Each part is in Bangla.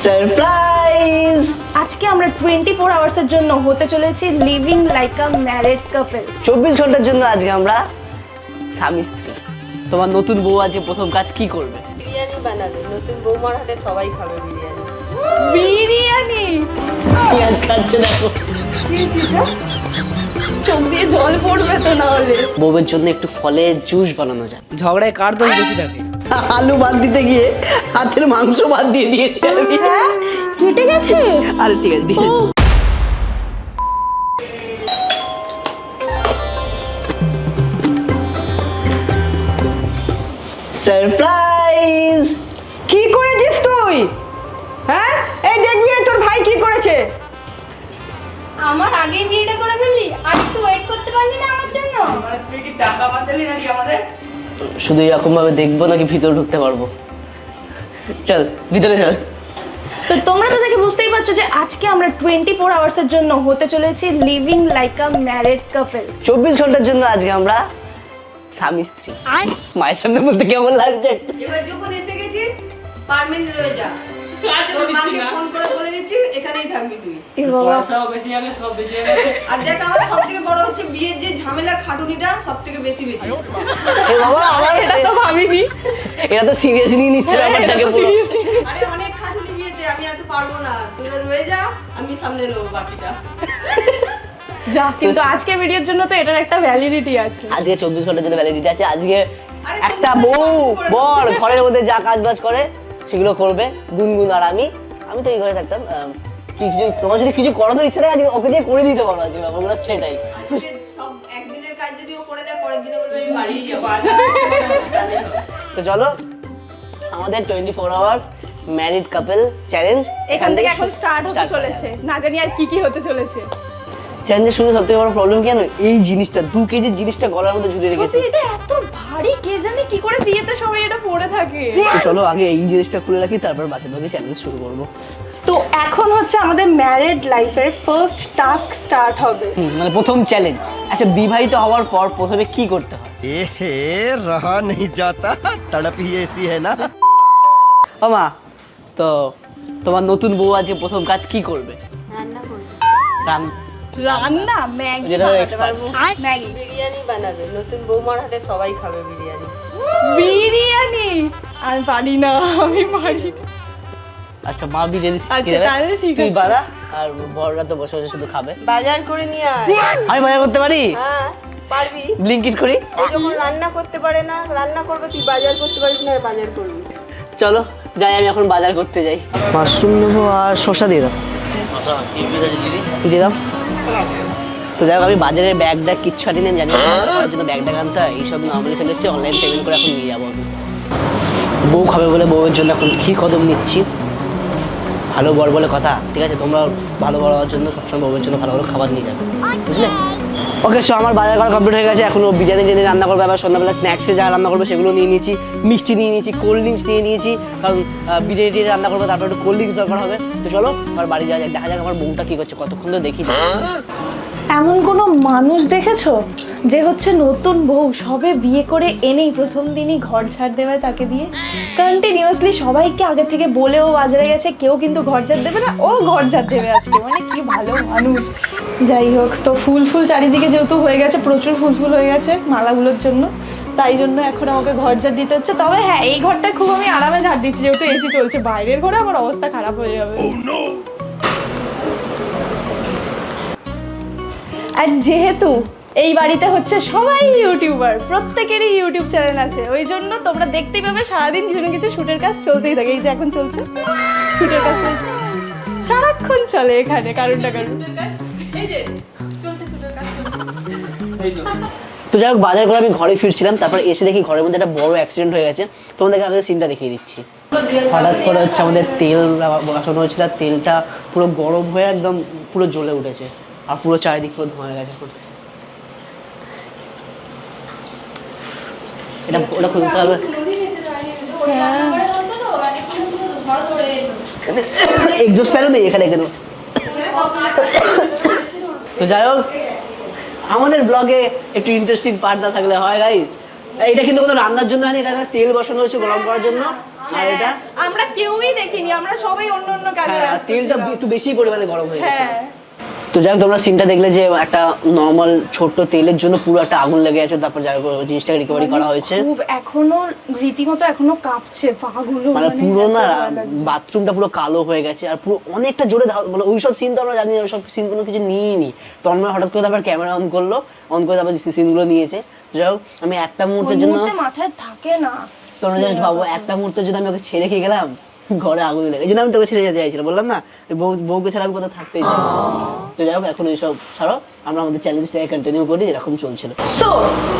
সারপ্রাইজ! আজকে আমরা 24 আওয়ার্সের জন্য হতে চলেছি লিভিং লাইক আ ম্যারিড কাপল। 24 ঘন্টার জন্য আজকে আমরা স্বামী স্ত্রী। তোমার নতুন বউ আজকে প্রথম কাজ কি করবে? বিরিয়ানি বানাবে। নতুন বৌমার হাতে সবাই খাবে বিরিয়ানি। বিরিয়ানি পেঁয়াজ কাটছে দেখো। চোখ দিয়ে জল পড়বে তো না হলে। বউয়ের জন্য একটু ফলের জুস বানানো যায়। ঝগড়ায় কার দোষ বেশি থাকে? আলু বাদ দিতে গিয়ে হাতের মাংস বাদ দিয়ে দিয়েছে আমি। কেটে গেছে। আরে ঠিক আছে, ঠিক আছে। সারপ্রাইজ! কি করেছিস তুই? হ্যাঁ, এই দেখবি তোর ভাই কি করেছে। আমার আগেই বিয়েটা করে ফেললি, আর একটু ওয়েট করতে পারলি না আমার জন্য? তুই কি টাকা বাঁচালি নাকি আমাদের? শুধু এরকম ভাবে দেখবো নাকি ভিতরে ঢুকতে পারবো? চল ভিতরে চল। তো তোমরা তো দেখে বুঝতেই পারছো যে আজকে আমরা 24 আওয়ার্সের জন্য হতে চলেছি লিভিং লাইক আ ম্যারিড কাপল। 24 ঘন্টার জন্য আজকে আমরা স্বামী স্ত্রী। মায়ের সামনে বলতে কেমন লাগছে? এবার যখন এসে গেছিস পার্মানেন্ট রয়ে যা। তোর মাকে ফোন করে বলে দিচ্ছি এখানেই থাকবি তুই। এ বাবা, পয়সাও বেশি যাবে, সব বেশি যাবে। আর দেখ আমার সবথেকে বড় হচ্ছে বিয়ের যে ঝামেলা খাটুনিটা সবথেকে বেশি। এ বাবা, আমার এটা তো ভাবিনি। এরা তো সিরিয়াসলি নিচ্ছে ব্যাপারটাকে পুরো। আরে অনেক খাটুনি বিয়েতে, আমি আর তো পারবো না। তুই রয়ে যা, আমি সামলে নেবো বাকিটা। যা, কিন্তু আজকে ভিডিওর জন্য তো এটার একটা ভ্যালিডিটি আছে। আজকে 24 ঘন্টার জন্য ভ্যালিডিটি আছে। আজকে আরে একটা সন্ধ্যাবেলা বউ shopping করে বর দেবো। ঘরের মধ্যে যা কাজ বাজ করে সেগুলো করবে গুনগুন। আর আমি তো এই ঘরে থাকতাম। কিছু তোমার যদি কিছু করানোর ইচ্ছা নেই আজকে ওকে দিয়ে করে দিতে পারো। আজকে ব্যাপারগুলো সেটাই। আজকে সব একদিনের কাজ যদি ও করে দেয় পরের দিনে বলবে আমি বাড়ি যাবো। তো চলো আমাদের 24 আওয়ার্স ম্যারিড কাপল চ্যালেঞ্জ এখান থেকে এখন স্টার্ট হতে চলেছে। না জানি আর কি কি হতে চলেছে। চ্যালেঞ্জের শুধু সবথেকে বড় প্রবলেম কি জানো? এই জিনিসটা 2 কেজির জিনিসটা গলার মধ্যে ঝুলিয়ে রেখেছি। সত্যি এটা এত ভারী, কে জানে কি করে বিয়েতে সবাই এটা পরে থাকে। তো চলো আগে এই জিনিসটা খুলে রাখি, তারপর বাকি চ্যালেঞ্জ শুরু করবো। তো এখন হচ্ছে আমাদের ম্যারিড লাইফের ফার্স্ট টাস্ক স্টার্ট হবে। মানে প্রথম চ্যালেঞ্জ। আচ্ছা, বিবাহিত হওয়ার পর প্রথমে কি করতে হয়? एहे रहा नहीं जाता तड़प ही ऐसी है ना। ও মা, তো তোমার নতুন বউ আজকে প্রথম কাজ কি করবে? রান্না করবে। রান্না ম্যাগি যেটা বানাতে expert। পারবো। ম্যাগি বিরিয়ানি বানাবে। নতুন বৌমার হাতে সবাই খাবে বিরিয়ানি। বিরিয়ানি আমি পারি না, আমি পারি না। আচ্ছা, মা বিরিয়ানি শিখিয়ে আচ্ছা, দেবে। তাহলে ঠিক তুই আছে। বানা, আর বড়রা তো বসে বসে শুধু খাবে। বাজার করে নিয়ে আয়। আমি বাজার করতে পারি? হ্যাঁ পারবি। ব্লিঙ্কিট করি। ও যখন রান্না করতে পারে না, রান্না করবে, তুই বাজার করতে পারিস না আর বাজার করবি। চলো যাই, আমি এখন বাজার করতে যাই। মাশরুম নেবো আর শসা দিয়ে দাও। দিয়ে দাও। তো যাই হোক, আমি বাজারের ব্যাগ কিচ্ছু আনি না। আমি জানি না করার জন্য ব্যাগ আনতে হয়। এইসব নর্মালি চলে এসেছি, অনলাইন পেমেন্ট করে এখন নিয়ে যাবো আমি। বউ খাবে বলে বউয়ের জন্য এখন ক্ষীর কদম নিচ্ছি। ভালো বর বলে কথা, ঠিক আছে? তোমরা ভালো বড় হওয়ার জন্য সবসময় বউয়ের জন্য ভালো ভালো খাবার নিয়ে যাবে, বুঝলে? ওকে, সো আমার বাজার করা কমপ্লিট হয়ে গেছে। এখনও বিরিয়ানি জেনে রান্না করবে, আবার সন্ধ্যাবেলা স্ন্যাক্সে যা রান্না করবে সেগুলো নিয়ে নিয়েছি। মিষ্টি নিয়ে নিয়েছি, কোল্ড ড্রিঙ্কস নিয়ে নিয়েছি, কারণ বিরিয়ানি রান্না করবে, তারপর একটু কোল্ড ড্রিঙ্কস দরকার হবে। তো চলো আমার বাড়ি যাওয়া যাক, দেখা যাক আমার বউটা কী করছে। কতক্ষণ তো দেখি না। এমন কোনো মানুষ দেখেছো যে হচ্ছে নতুন বউ সবে বিয়ে করে এনেই প্রথম দিনই ঘর ছাড় দেবে তাকে দিয়ে? কন্টিনিউয়াসলি সবাইকে আগে থেকে বলেও বাজারে গেছে, কেউ কিন্তু ঘর ছাড় দেবে না, ও ঘর ছাড় দেবে আজকে। মানে কি ভালো মানুষ। যাই হোক, তো ফুল চারিদিকে যেহেতু হয়ে গেছে, প্রচুর ফুল হয়ে গেছে মালাগুলোর জন্য, তাই জন্য এখন আমাকে ঘর ঝাড় দিতে হচ্ছে। তবে হ্যাঁ, এই ঘরটা খুব আমি আরামে ঝাড় দিচ্ছি যেহেতু এসি চলছে। বাইরের ঘরে আমার অবস্থা খারাপ হয়ে যাবে। আর যেহেতু এই বাড়িতে হচ্ছে সবাই ইউটিউবার, প্রত্যেকেরই ইউটিউব চ্যানেল আছে, ওই জন্য তোমরা দেখতেই পাবে সারাদিন কিছু না কিছু শুটের কাজ চলতেই থাকে। এই যে এখন চলছে শুটের কাজ, সারাক্ষণ চলে এখানে কারণ না কারণ। তো যাই হোক, বাজার করে আমি ঘরে ফিরছিলাম, তারপর এসে দেখি ঘরের মধ্যে একটা বড় অ্যাক্সিডেন্ট হয়ে গেছে। তোমাদেরকে আগে সিনটা দেখিয়ে দিচ্ছি। হঠাৎ করে হচ্ছে আমাদের তেল বসানো হয়েছিল, তেলটা পুরো গরম হয়ে একদম পুরো জ্বলে উঠেছে, আর পুরো চারিদিক পুরো ধোঁয়া গেছে। এটা ওটা খুলতে হবে। এক্সজস্ট ফ্যানও নেই এখানে কেন? তো যাই হোক, আমাদের ব্লগে একটু ইন্টারেস্টিং পার্ট না থাকলে হয় গাইস। এটা কিন্তু কোনো রান্নার জন্য হয়নি, এটা তেল বসানো হয়েছে গরম করার জন্য। আর এটা আমরা কেউই দেখিনি, আমরা সবাই অন্য অন্য কাজে হ্যাঁ ব্যস্ত তেলটা ছিলাম। একটু বেশি পরিমাণে গরম হয়ে গেছে। হ্যাঁ তো যাই হোক তোমরা সিনটা দেখলে যে একটা নর্মাল ছোট্ট তেলের জন্য পুরো একটা আগুন লেগে আছে, তারপর যাই হোক ওই জিনিসটাকে রিকভারি করা হয়েছে। খুব এখনো রীতিমতো এখনো কাঁপছে পাগুলো, মানে পুরো না এত ভয় লাগছে। বাথরুমটা পুরো কালো হয়ে গেছে আর পুরো অনেকটা জোরে মানে ওইসব সিন তো আমরা জানি না, ওইসব সিন কোনো কিছু নিইনি। তন্ময় হঠাৎ করে তারপর ক্যামেরা অন করলো, অন করে তারপর সিনগুলো নিয়েছে। যাই হোক আমি একটা মুহূর্তের ওই জন্য মুহূর্তে মাথায় থাকে না। তোমরা জাস্ট ভাবো একটা মুহূর্তের জন্য আমি ওকে ছেড়ে খেয়ে গেলাম ঘরে আগুন লেগে, এই জন্য আমি তোকে ছেড়ে যেতে চাইছিলাম, বললাম না ওই বউকে ছাড়া আমি কোথাও থাকতেই চাই না। তো যাই হোক এখন এইসব ছাড়ো, আমরা আমাদের চ্যালেঞ্জটাকে কন্টিনিউ করি যেরকম চলছিল। সো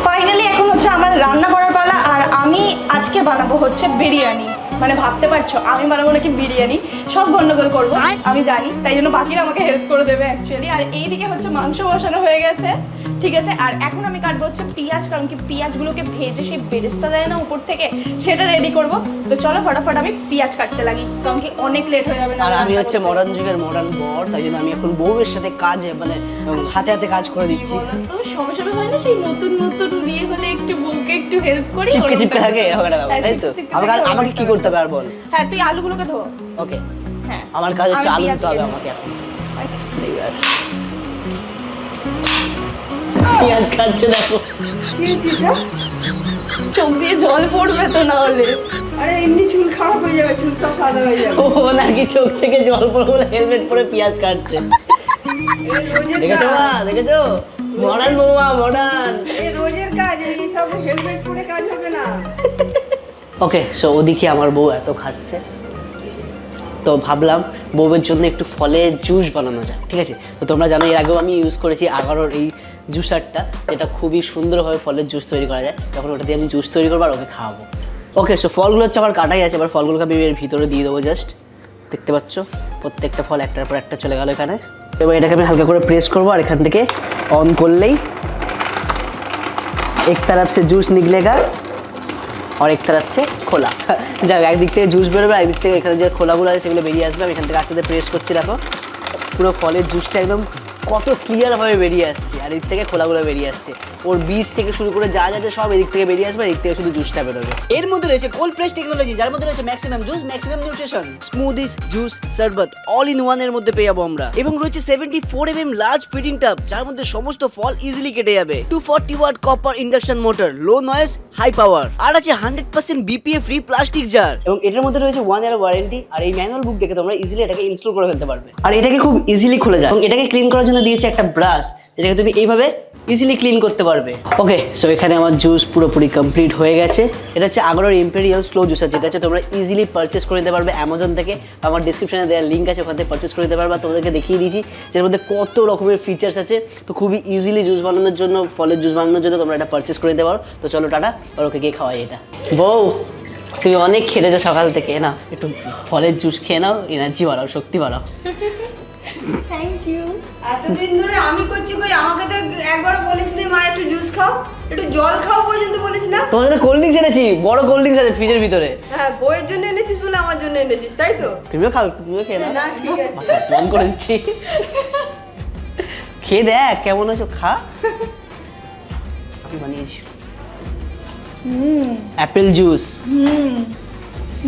ফাইনালি এখন হচ্ছে আমার রান্না করার পালা, আর আমি আজকে বানাবো হচ্ছে বিরিয়ানি। মানে ভাবতে পারছো আমি বানাবো নাকি বিরিয়ানি, সব গন্ডগোল করবো আমি জানি, তাই জন্য বাকিরা আমাকে হেল্প করে দেবে অ্যাকচুয়ালি। আর এইদিকে হচ্ছে মাংস বসানো হয়ে গেছে, ঠিক আছে। আর এখন আমি কাটবো হচ্ছে পেঁয়াজ, কারণ কি পেঁয়াজগুলোকে ভেজে সেই বেরেস্তা দেয় না উপর থেকে, সেটা রেডি করব। তো চলো ফটাফট আমি পেঁয়াজ কাটতে লাগি, কারণ কি অনেক লেট হয়ে যাবে না। আর আমি হচ্ছে মডার্ন যুগের মডার্ন বর, তাই জন্য আমি এখন বউয়ের সাথে কাজ মানে হাতে হাতে কাজ করে দিচ্ছি। তো সবে সবে হয় না সেই নতুন নতুন বিয়ে হলে একটু বউকে একটু হেল্প করি, চিপকে চিপকে থাকে এরকম একটা ব্যাপার, হ্যাঁ, তাই তো? চিপকে চিপকে আমাকে থাকে, আমাকে কি করতে হবে আর বল? হ্যাঁ তুই আলুগুলোকে ধো। ওকে হ্যাঁ আমার কাজ হচ্ছে আমি আলু পেঁয়াজ দিতে হবে কেটে আমাকে এখন। ঠিক আছে। পেঁয়াজ কাটছে দেখো, চোখ দিয়ে জল পড়বে তো না হলে। আরে এমনি চুল খারাপ হয়ে যাবে, চুল সব সাদা হয়ে যাবে। ও নাকি চোখ থেকে জল পড়ে বলে হেলমেট পরে পেঁয়াজ কাটছে। রোজের দেখেছো কাজ। মা, দেখেছো? মডার্ন বৌমা মডার্ন। এই রোজের কাজ, এই সব হেলমেট পরে কাজ হবে না। ওকে সো ওদিকে আমার বউ এত খাচ্ছে, তো ভাবলাম বউয়ের জন্য একটু ফলের জুস বানানো যায়, ঠিক আছে? তো তোমরা জানো এর আগেও আমি ইউজ করেছি আগারোর এই জুসারটা, যেটা খুবই সুন্দরভাবে ফলের জুস তৈরি করা যায়। তখন ওটা দিয়ে আমি জুস তৈরি করবো আর ওকে খাওয়াবো। ওকে সো ফলগুলো হচ্ছে আমার কাটাই আছে, এবার ফলগুলোকে আমি এর ভিতরে দিয়ে দেবো। জাস্ট দেখতে পাচ্ছ প্রত্যেকটা ফল একটার পর একটা চলে গেল এখানে। এবার এটাকে আমি হালকা করে প্রেস করবো আর এখান থেকে অন করলেই এক তরফ সে জুস নিকলেগা আর এক তরফ সে খোলা। যাক একদিক থেকে জুস বেরোবে, একদিক থেকে এখানে যে খোলাগুলো আছে সেগুলো বেরিয়ে আসবে। আমি এখান থেকে আস্তে আস্তে প্রেস করছি, দেখো পুরো ফলের জুসটা একদম কত ক্লিয়ারভাবে বেরিয়ে আসছে, আর এদিক থেকে খোলাগুলো বেরিয়ে আসছে। ওর বীজ থেকে শুরু করে যা যাচ্ছে সব এদিক থেকে বেরিয়ে আসবে, এদিক থেকে শুধু জুসটা বেরোবে। এর মধ্যে রয়েছে কোল্ড প্রেস টেকনোলজি, যার মধ্যে রয়েছে maximum juice, maximum nutrition, smoothies, juice, শরবত অল ইন ওয়ান এর মধ্যে পেয়ে যাবো আমরা। এবং রয়েছে 74 mm লার্জ ফিডিং টাব, যার মধ্যে সমস্ত ফল ইজিলি কেটে যাবে। 240 ওয়াট কপার ইন্ডাকশন মোটর, লো নয়েজ হাই পাওয়ার, আর আছে 100% BPA ফ্রি প্লাস্টিক জার। এবং এটার মধ্যে রয়েছে 1 year ওয়ারেন্টি। আর এই ম্যানুয়াল বুক দেখে তোমরা ইজিলি এটাকে ইনস্টল করে ফেলতে পারবে, আর এটাকে খুব ইজিলি খুলে যায়। এবং এটাকে ক্লিন করার জন্য দিয়েছে একটা ব্রাশ, যেটাকে তুমি এইভাবে ইজিলি ক্লিন করতে পারবে। ওকে সো এখানে আমার জুস পুরোপুরি কমপ্লিট হয়ে গেছে। এটা হচ্ছে আগারোর ইম্পেরিয়াল স্লো জুসার, যেটা হচ্ছে তোমরা ইজিলি পারচেস করে নিতে পারবে অ্যামাজন থেকে। আমার ডিসক্রিপশনে দেওয়ার লিঙ্ক আছে, ওখান থেকে পারচেস করে নিতে পারবে। তোমাদেরকে দেখিয়ে দিয়েছি যের মধ্যে কত রকমের ফিচার্স আছে। তো খুবই ইজিলি জুস বানানোর জন্য, ফলের জুস বানানোর জন্য তোমরা এটা পারচেস করে নিতে পারো। তো চলো টাটা, আর ওকে গিয়ে খাওয়াই এটা। বউ তুমি অনেক খেটেছো সকাল থেকে, না একটু ফলের জুস খেয়ে নাও, এনার্জি বাড়াও, শক্তি বাড়াও। Thank you. এতদিন ধরে আমি করছি, কই আমাকে তো একবারও বলিস নি মা একটু জুস খাও, একটু জল খাও পর্যন্ত বলিস না। তোমার জন্য কোল্ড ড্রিঙ্কস এনেছি, বড় কোল্ড ড্রিঙ্কস আছে ফ্রিজের ভিতরে। হ্যাঁ বইয়ের জন্য এনেছিস বলে আমার জন্য এনেছিস, তাই তো? তুমিও খাও, তুমিও খেয়ে নাও। না ঠিক আছে। বন্ধ করে দিচ্ছি, খেয়ে দেখ কেমন হয়েছে, খা। আমি বানিয়েছি অ্যাপেল জুস।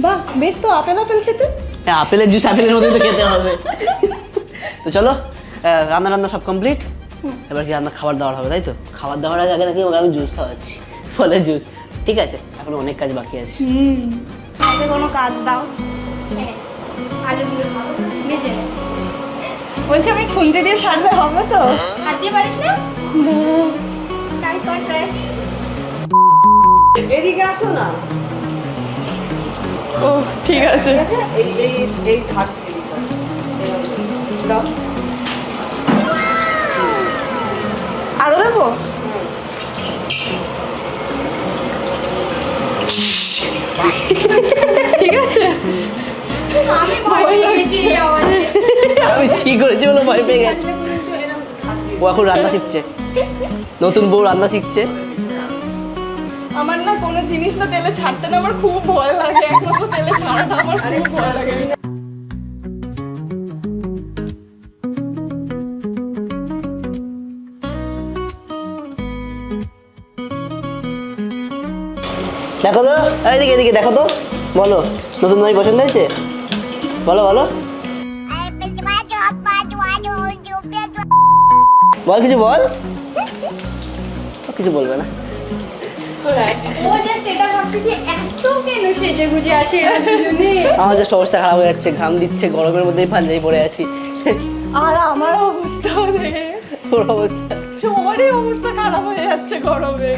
বাহ বেশ তো, আপেল আপেল খেতে। হ্যাঁ আপেলের জুস আপেলের মধ্যে তো খেতে হবে। তো চলো রান্না রান্না সব কমপ্লিট, এবার কি রান্না খাবার দাবার হবে, তাই তো? খাবার দাবার আগে দেখি আমি জুস খাওয়াচ্ছি, ফলের জুস। ঠিক আছে এখন অনেক কাজ বাকি আছে। আমাকে কোনো কাজ দাও। হ্যাঁ আলুগুলো খাবো, ভেজে নে। বলছি আমি খুলতে দিয়ে ছাড়লে হবে তো? হাত দিয়ে পারিস না? ট্রাই কর, ট্রাই। এদিকে আসো না। ও ঠিক আছে। ঠিক আছে এই এই এই থাক দাও। আরো দেবো? ঠিক আছে। আমি ভয় পেয়ে গেছি এই আওয়াজে। আমি ঠিক করেছি বলে ভয় পেয়ে গেছি। থাকলে পর্যন্ত এরকম থাকবে। ও এখন রান্না শিখছে, নতুন বউ রান্না শিখছে। আমার না কোনো জিনিস না তেলে ছাড়তে না আমার খুব ভয় লাগে, একমাত্র তেলে ছাড়াটা আমার খুব ভয় লাগে। দেখো তো, এদিকে এদিকে দেখো তো, বলো নতুন ভাই পছন্দ হয়েছে? বলো বলো, বল কিছু বল। কিছু বলবে না। ও জাস্ট এটা ভাবছে যে এত কেন সেজে গুজে আছে এরা দুজনে। আমার জাস্ট অবস্থা খারাপ হয়ে যাচ্ছে, ঘাম দিচ্ছে, গরমের মধ্যেই পাঞ্জাবি পরে আছি। আর আমার অবস্থা দেখে ওর অবস্থা সবারই অবস্থা খারাপ হয়ে যাচ্ছে গরমে।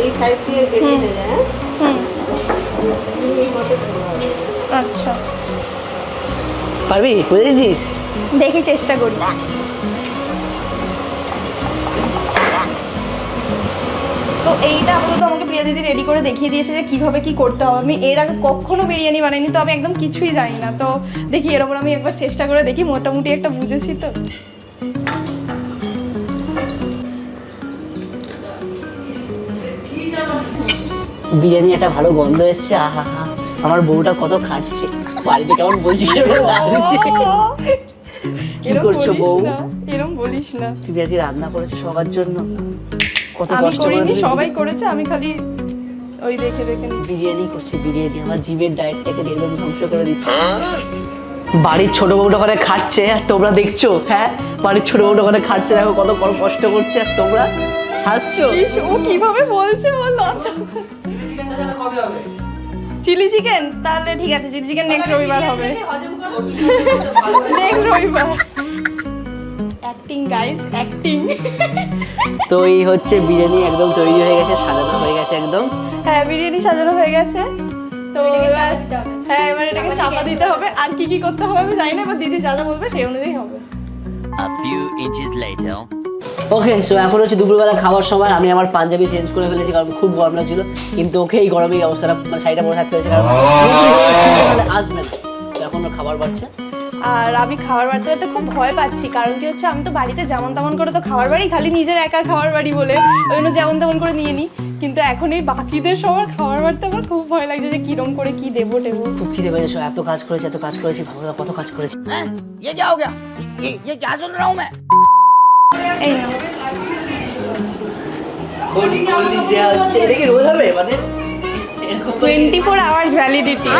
এই সাইড দিয়ে বেরিয়ে নেবে। হ্যাঁ আচ্ছা পারবি? বুঝেছিস? দেখি চেষ্টা করি। তো এইটা আপাতত আমাকে প্রিয়া দিদি রেডি করে দেখিয়ে দিয়েছে যে কিভাবে কি করতে হবে। আমি এর আগে কখনো বিরিয়ানি বানাইনি, তো আমি একদম কিছুই জানি না। তো দেখি এর ওপর আমি একবার চেষ্টা করে দেখি, মোটামুটি একটা বুঝেছি তো। বিরিয়ানি একটা ভালো গন্ধ এসছে। আহা হা, আমার বউটা কত খাচ্ছে, বাড়িতে কেমন বলছি কি এরম করছো বলিস বউ? না, এরম বলিস না। তুই আজকে রান্না করেছো সবার জন্য, কত আমি কষ্ট করে করিনি, তুমি সবাই করেছে, আমি খালি ওই দেখে দেখে নিচ্ছি। বিরিয়ানি করছে। বিরিয়ানি আমার জিভের ডায়েটটাকে একদম ধ্বংস করে দিচ্ছে। বাড়ির ছোট বউটা ওখানে খাচ্ছে আর তোমরা দেখছো। হ্যাঁ, বাড়ির ছোট বউটা ওখানে খাচ্ছে, দেখো কত কষ্ট করছে আর তোমরা হাসছো। ইস, ও কিভাবে বলছে, ও লজ্জা। চিকেনটা যেন কবে হবে? চিলি চিকেন, তাহলে ঠিক আছে, চিলি চিকেন নেক্সট রবিবার হবে। নেক্সট রবিবার। Acting guys, acting. তো এই হচ্ছে বিরিয়ানি একদম তৈরি হয়ে গেছে, সাজানো হয়ে গেছে একদম। হ্যাঁ, বিরিয়ানি সাজানো হয়ে গেছে। তো এটাকে এবার চাপা দিতে হবে। হ্যাঁ, এবার এটাকে চাপা দিতে হবে। আর কি কি করতে হবে আমি জানি না, এবার দিদি যা যা বলবে সেই অনুযায়ী হবে। A few inches later. Okay, so এখন হচ্ছে দুপুরবেলা খাওয়ার সময়। আমি আমার পাঞ্জাবি চেঞ্জ করে ফেলেছি কারণ খুব গরম লাগছিল, কিন্তু ওকে এই গরমে এই অবস্থাটা মানে শাড়িটা পরে থাকতে হয়েছে কারণ আসবে না। তো এখন ওর খাবার বাড়ছে। আর আমি খাবার বাড়তে বাড়তে খুব ভয় পাচ্ছি, কারণ কি হচ্ছে, আমি তো বাড়িতে যেমন তেমন করে তো খাবার বাড়ি, খালি নিজের একার খাবার বাড়ি বলে ওই জন্য যেমন তেমন করে নিয়ে নিই। কিন্তু এখন এই বাকিদের সবার খাবার বাড়তে আমার খুব ভয় লাগছে যে কিরম করে কি দেবো টেবো। খুব খিদে পেয়েছে, এত কাজ করেছি এত কাজ করেছি, ভাবো না কত কাজ করেছি। ये क्या हो गया? ये क्या सुन रहा हूँ मैं? এই নাও। কোল্ড ড্রিঙ্কস দেওয়া হচ্ছে, এটা কি রোজ হবে মানে? 24 আওয়ার্স ভ্যালিডিটি,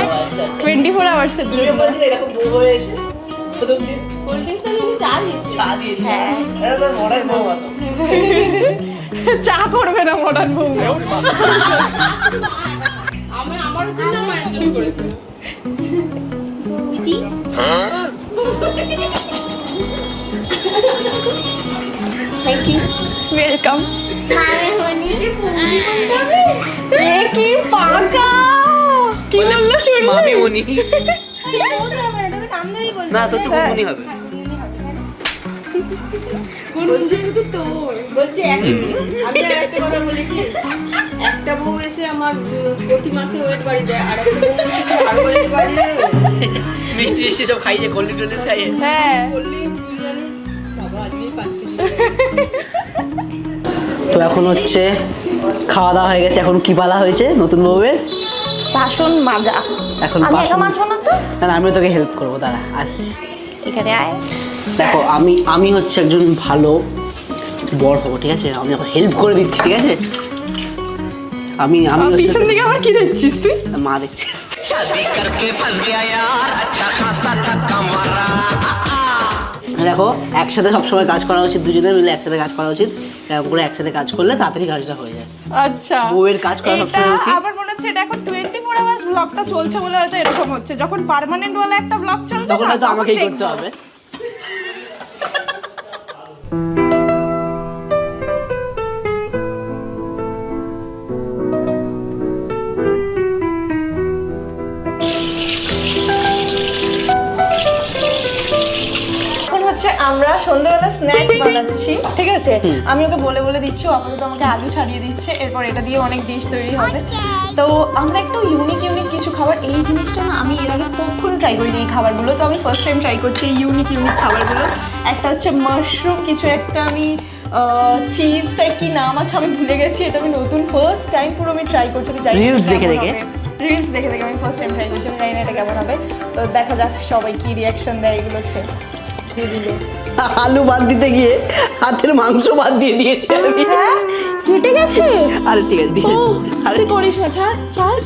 24 আওয়ার্সের তুমি জন্য। বলছিলে এরকম বউ হয়ে এসে প্রথম দিন কোল্ড ড্রিঙ্কসটা যদি চা দিয়েছি। চা দিয়েছে। হ্যাঁ, এটা তো মডার্ন বউ মতো। চা করবে না মডার্ন বউ। আমার জন্য মায়ের জন্য করেছিল। Thank you, welcome. কি পুঙ্গি বলতে হবে? এ কি পাকা, কি বললো শুনলি? মামি উনি আরে বলতে হবে না, তোকে নাম ধরেই বলতে না, হবে। তোর তো গুনগুনি হবে। হ্যাঁ, গুনগুনি হবে, হ্যাঁ। বলছি শুধু তোর বলছি আমি আর একটা কথা বলি কি, একটা বউ এসে আমার প্রতি মাসে ওয়েট বাড়ি দেয়, আর একটা বউ এসে কি আরো ওয়েট বাড়িয়ে দেবে। মিষ্টি মিষ্টি সব খাইয়ে কোল্ড ড্রিঙ্কস খাইয়ে। হ্যাঁ, বললি বিরিয়ানি বাবা আজকে 5 কেজি। তো এখন হচ্ছে খাওয়া দাওয়া হয়ে গেছে, এখন কি পালা হয়েছে নতুন বউয়ের? বাসন মাজা। এখন আমি একা বাসন- মাজবো না তো, না, আমিও তোকে হেল্প করবো, দাঁড়া আসছি। এখানে আয়। দেখো আমি হচ্ছে একজন ভালো বড় হবো, ঠিক আছে? আমি এখন হেল্প করে দিচ্ছি, ঠিক আছে? আমি আমি আমার পিছন দিকে আবার কি দেখছিস তুই? মা দেখছি। দেখো, একসাথে সবসময় কাজ করা উচিত, দুজনের মিলে একসাথে কাজ করা উচিত। এরকম করে একসাথে কাজ করলে তাড়াতাড়ি কাজটা হয়ে যায়। আচ্ছা, বউয়ের কাজ করা এটা সবসময় উচিত। আমার মনে হচ্ছে এটা এখন 24 আওয়ার্স ব্লগটা চলছে বলে হয়তো এরকম হচ্ছে। যখন পার্মানেন্ট ওয়ালা একটা ব্লগ চলবে তখন না, হয়তো তখন আমাকেই দেখবো। করতে হবে। এখন হচ্ছে আমরা সন্ধ্যাবেলা স্ন্যাক্স বানাচ্ছি, ঠিক আছে? আমি ওকে বলে বলে দিচ্ছি, ও আপাতত আমাকে আলু ছাড়িয়ে দিচ্ছে, এরপর এটা দিয়ে অনেক ডিশ তৈরি হবে। তো আমরা একটু ইউনিক কিছু খাবার, এই জিনিসটা না আমি এর আগে কখনো ট্রাই করিনি এই খাবারগুলো, তো আমি ফার্স্ট টাইম ট্রাই করছি এই ইউনিক খাবারগুলো। একটা হচ্ছে মাশরুম, কিছু একটা আমি চিজ টাইপ কি নাম আছে আমি ভুলে গেছি, এটা আমি নতুন ফার্স্ট টাইম পুরো আমি ট্রাই করছি। আমি জানি Reels দেখে দেখে? রিলস দেখে দেখে আমি ফার্স্ট টাইম ট্রাই করছি, আমি জানি না এটা কেমন হবে। তো দেখা যাক সবাই কি রিয়াকশন দেয় এগুলো খেয়ে। আলু বাদ দিতে গিয়ে হাতের মাংস বাদ দিয়ে দিয়েছে আমি। হ্যাঁ, কি কেটে গেছে। আরে ঠিক আছে ঠিক ও আছে আরে তুই করিস না, ছাড় ছাড়।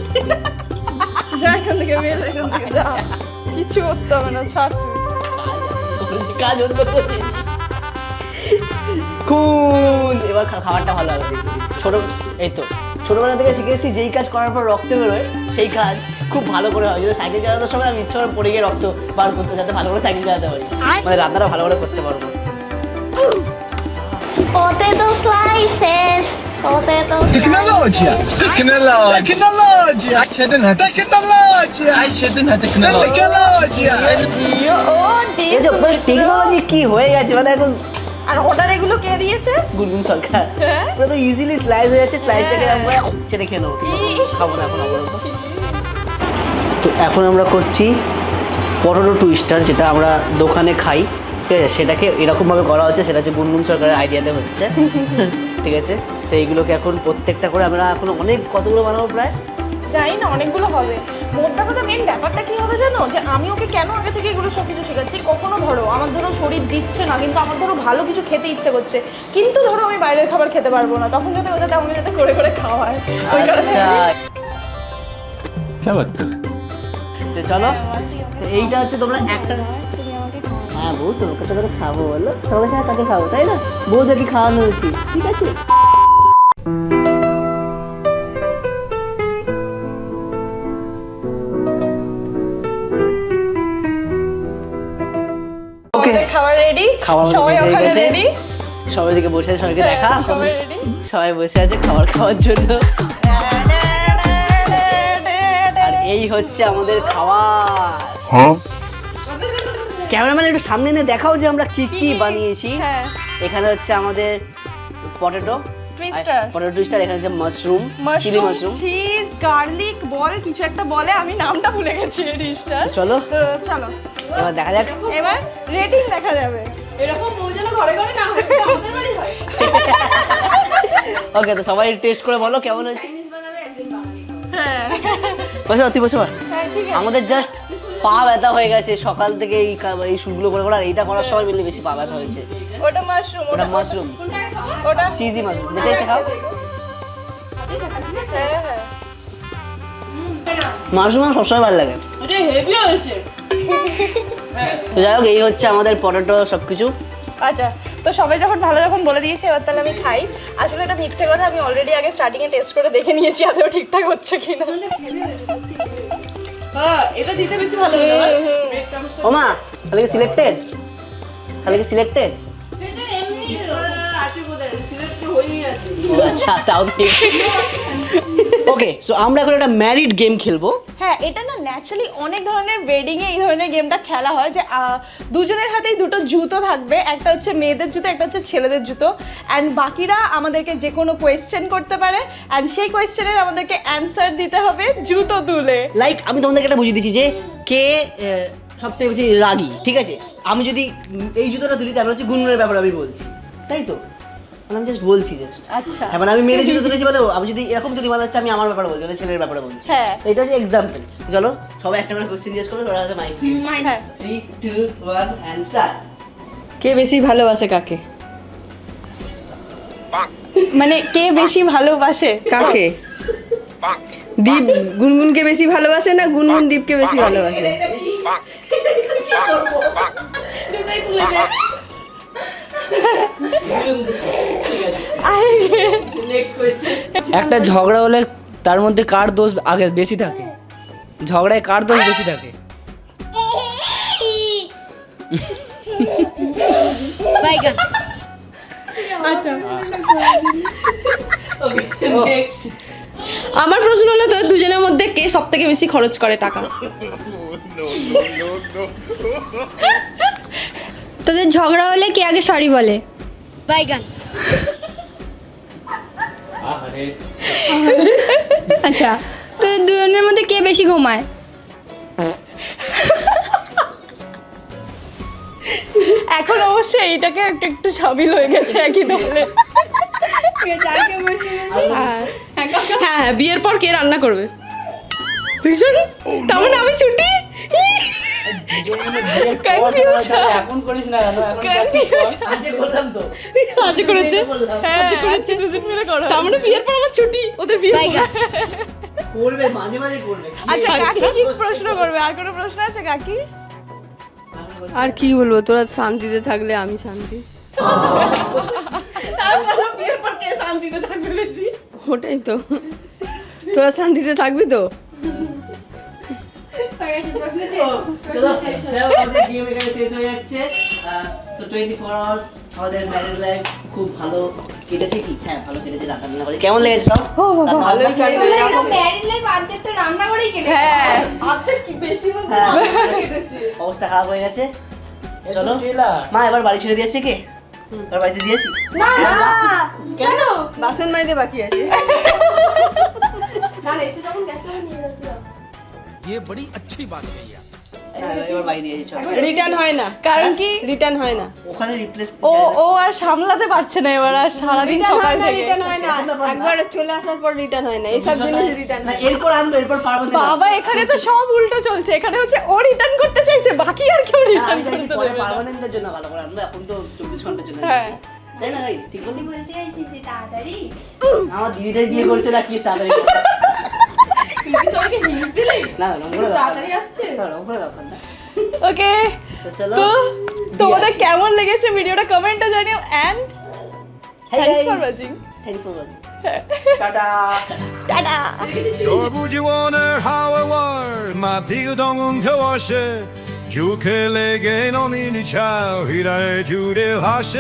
যা এখান থেকে বের, এখান থেকে যা, কিছু করতে হবে না, ছাড় তুই। কাজ হতো খুন। এবার খাবারটা ভালো হবে। ছোট এই তো ছোটবেলা থেকে শিখেছি যেই কাজ করার পর রক্ত বেরোয় সেই কাজ খুব ভালো করে হয়। যদি সাইকেল চালানোর সময় আমি ইচ্ছা করে পড়ে গিয়ে রক্ত বার করতে, যাতে ভালো করে সাইকেল চালাতে পারি, মানে রান্নাটা ভালো করে করতে পারবো। Potato slices. Potato Tecnologia! Tecnologia! Tecnologia! Technology কি হয়ে গেছে মানে এখন আর অর্ডার এগুলো কে দিয়েছে? গুনগুন সরকার হ্যাঁ? পুরো তো ইজিলি স্লাইস হয়ে যাচ্ছে। স্লাইসটাকে আমরা ছেড়ে খেয়ে নেবো, খাবো না এখন আপাতত। তো এখন আমরা করছি পটেটো টুইস্টার, যেটা আমরা দোকানে খাই, ঠিক আছে? সেটাকে এরকমভাবে করা হচ্ছে, সেটা হচ্ছে গুনগুন সরকারের আইডিয়াতে হচ্ছে, ঠিক আছে? তো এইগুলোকে এখন প্রত্যেকটা করে আমরা এখন কতগুলো বানাবো প্রায় জানি না, অনেকগুলো হবে। মোদ্দা কথা মেন ব্যাপারটা কি হবে জানো, যে আমি ওকে কেন আগে থেকে এগুলো সব কিছু শেখাচ্ছি। কখনো ধরো আমার শরীর দিচ্ছে না, কিন্তু আমার ভালো কিছু খেতে ইচ্ছে করছে, কিন্তু ধরো আমি বাইরের খাবার খেতে পারবো না, তখন যাতে ও যাতে আমাকে যাতে করে করে খাওয়ায়, ওই কারণে। क्या बात कर रहे? তো চলো, তো এইটা হচ্ছে তোমরা একটা তুমি আমাকে হ্যাঁ বউ, তোমাকে তো করে খাবো বলো, তোমাকে ছাড়া কাকে খাবো, তাই না? বউ যদি খাওয়ানো উচিত, ঠিক আছে? ওকে, আমাদের খাবার রেডি, খাবার সবাই ready হয়ে ওখানে গেছে। রেডি। সবাই দিকে বসে আছে, সবাইকে দেখা, সবাই রেডি। সবাই বসে আছে খাবার খাওয়ার জন্য। আর এই হচ্ছে আমাদের খাবার। ক্যামেরাম্যান একটু সামনে এনে দেখাও যে আমরা কি কি বানিয়েছি। হ্যাঁ, এখানে হচ্ছে আমাদের পটেটো টুইস্টার, পটেটো টুইস্টার, এখানে হচ্ছে mushroom, chilli mushroom, mushroom. Cheese, garlic ball, কিছু একটা বলে, আমি নামটা ভুলে গেছি এই ডিশটার। চলো তো চলো এবার দেখা যাক। এবার রেটিং দেখা যাবে। এরকম বউ যেন ঘরে ঘরে না হয়, আমাদের বাড়ি হয়। ওকে, তো সবাই টেস্ট করে বলো কেমন হয়েছে। হ্যাঁ বসে তুই বসে পড়। হ্যাঁ, ঠিক আছে। আমাদের জাস্ট পা ব্যথা হয়ে গেছে সকাল থেকে এই শুটগুলো করে করার, এইটা করার সময় মিলে বেশি পা ব্যথা হয়েছে। ওটা মাশরুম, ওটা মাশরুম, ওটা চিজি মাশরুম, যেটা ইচ্ছে খাও। হ্যাঁ হ্যাঁ। মাশরুম আমার সবসময় ভালো লাগে। এটা হেভি হয়েছে। তো যাই হোক, এই হচ্ছে আমাদের পটেটো সবকিছু। আচ্ছা, তো সবাই যখন ভালো যখন বলে দিয়েছে, এবার তাহলে আমি খাই। আসলে এটা মিথ্যে কথা, আমি অলরেডি আগে স্টার্টিং এ টেস্ট করে দেখে নিয়েছি আদৌ ঠিকঠাক হচ্ছে কিনা। হ্যাঁ, এটা দিতে বেশি ভালো হলো না? ও মা, তাহলে কি সিলেক্টেড? তাহলে কি সিলেক্টেড? আছে বোধহয়, সিলেক্ট তো হয়েই আছে। আচ্ছা, তাও ঠিক। ওকে, সো আমরা এখন একটা ম্যারিড গেম খেলবো। হ্যাঁ, এটা না ন্যাচারালি অনেক ধরনের ওয়েডিং এ এই ধরনের গেমটা খেলা হয়, যে দুজনের হাতেই দুটো জুতো থাকবে, একটা হচ্ছে মেয়েদের জুতো, একটা হচ্ছে ছেলেদের জুতো, অ্যান্ড বাকিরা আমাদেরকে যে কোনো কোয়েশ্চেন করতে পারে, অ্যান্ড সেই কোয়েশ্চেনের আমাদেরকে অ্যান্সার দিতে হবে জুতো তুলে। লাইক আমি তোমাদেরকে একটা বুঝিয়ে দিচ্ছি যে কে সব থেকে বেশি রাগী, ঠিক আছে? আমি যদি এই জুতোটা তুলি, তারপর হচ্ছে গুনগুনের ব্যাপারে আমি বলছি, তাই তো? মানে আমি জাস্ট বলছি জাস্ট। আচ্ছা, হ্যাঁ, মানে আমি মেয়েদের জুতো তুলেছি, মানে আমি যদি এরকম তুলি, মানে হচ্ছে আমি আমার ব্যাপারে বলছি, মানে ছেলের ব্যাপারে বলছি। হ্যাঁ। এটা হচ্ছে এক্সাম্পল। চলো সবাই একটা করে কোশ্চেন জিজ্ঞেস করবে, ওরা হচ্ছে মাইক। হ্যাঁ। 3 2 1 এন্ড স্টার্ট। কে বেশি ভালোবাসে কাকে? মানে কে বেশি ভালোবাসে কাকে? দীপ গুনগুনকে বেশি ভালোবাসে না গুনগুন দীপকে বেশি ভালোবাসে? দুটোই তুলে দে। Next question. একটা ঝগড়া হলে তার মধ্যে কার দোষ আগে বেশি থাকে? ঝগড়ায় কার দোষ বেশি থাকে? নেক্সট। আমার প্রশ্ন হলো, তো দুজনের মধ্যে কে সব থেকে বেশি খরচ করে টাকা? তোদের ঝগড়া হলে কে আগে সরি বলে? বাইগান। আচ্ছা, তোদের দুজনের মধ্যে কে বেশি ঘুমায়? এখন অবশ্যই এইটাকে একটু একটু সামিল হয়ে গেছে একই দলে। হ্যাঁ হ্যাঁ, বিয়ের পর কে রান্না করবে? দুজন? তার মানে আমি ছুটি। Confusion. এখন করিস না কেন? এখন Confusion. আজকে বললাম তো আজ করেছে বললাম হ্যাঁ আজকে দুজন মিলে করো তার মানে বিয়ের পর আমার ছুটি ওদের বিয়ে করবে মাঝে মাঝে করবে আচ্ছা কাকি কি প্রশ্ন করবে আর কোনো প্রশ্ন আছে কাকি আর কি বলবো, তোরা শান্তিতে থাকলে আমি শান্তি। তারপর বিয়ের পর কে শান্তিতে থাকবে বেশি? ওটাই তো, তোরা শান্তিতে থাকবি তো? হয়ে গেছে, প্রশ্ন শেষ। চলো প্রশ্ন শেষ। দেখো, আমাদের গেম এখানে শেষ হয়ে যাচ্ছে তো 24 আওয়ার্স আমাদের ম্যারেজ লাইফ খুব ভালো কেটেছে কি হ্যাঁ ভালো কেটেছে রান্না বান্না করে কেমন লেগেছে সব ভালোই কাটবে। তাহলে এরকম married life অর্ধেকটা রান্না করেই কেটে গেছে। হ্যাঁ অর্ধেক কি বেশি বলতে কেটেছে। অবস্থা খারাপ হয়ে গেছে চলো ট্রেলার মা এবার বাড়ি ছেড়ে দিয়েছে কে এবার বাড়িতে দিয়েছি কেন? বাসন মাজতে বাকি আছে। না না এসে যখন গেছে আমি নিয়ে যাচ্ছি ये बड़ी अच्छी बात कही आप। হ্যাঁ, এবার বাড়ি দিয়েছি চলো রিটার্ন হয় না, কারণ কি রিটার্ন হয় না, ওখানে রিপ্লেস ও আর সামলাতে পারছে না এবার আর সারাদিন রিটার্ন সকাল হয় না, থেকে রিটার্ন হয় না। একবার চলে আসার পর রিটার্ন হয় না, এইসব জিনিস রিটার্ন না হয়। এরপর আনবো এরপর পারবো না বাবা এখানে তো সব উল্টো চলছে এখানে হচ্ছে ও রিটার্ন করতে চাইছে বাকি আর কেউ রিটার্ন আমি চাইছি করতে পরে দেবে না পার্মানেন্টের জন্য ভালো করে আনবো এখন তো 24 ঘন্টার জন্য হ্যাঁ। আনছি। তাই না ভাই ঠিক বলি তুই বলতে চাইছিস যে তাড়াতাড়ি আমার দিদিটাই বিয়ে করছে না কি তাড়াতাড়ি তুই কি সবাইকে হিন্স দিলি না না নম্বরে তাড়াতাড়ি আসছে নম্বরে ব্যাপার না ওকে তো চলো তো তোমাদের কেমন লেগেছে ভিডিওটা কমেন্টে জানিও and thanks for watching thanks for watching tata 저부지 원을 하와월 마피우동은 겨워시 주켈에게 너미니 차 휘라에 주려 하시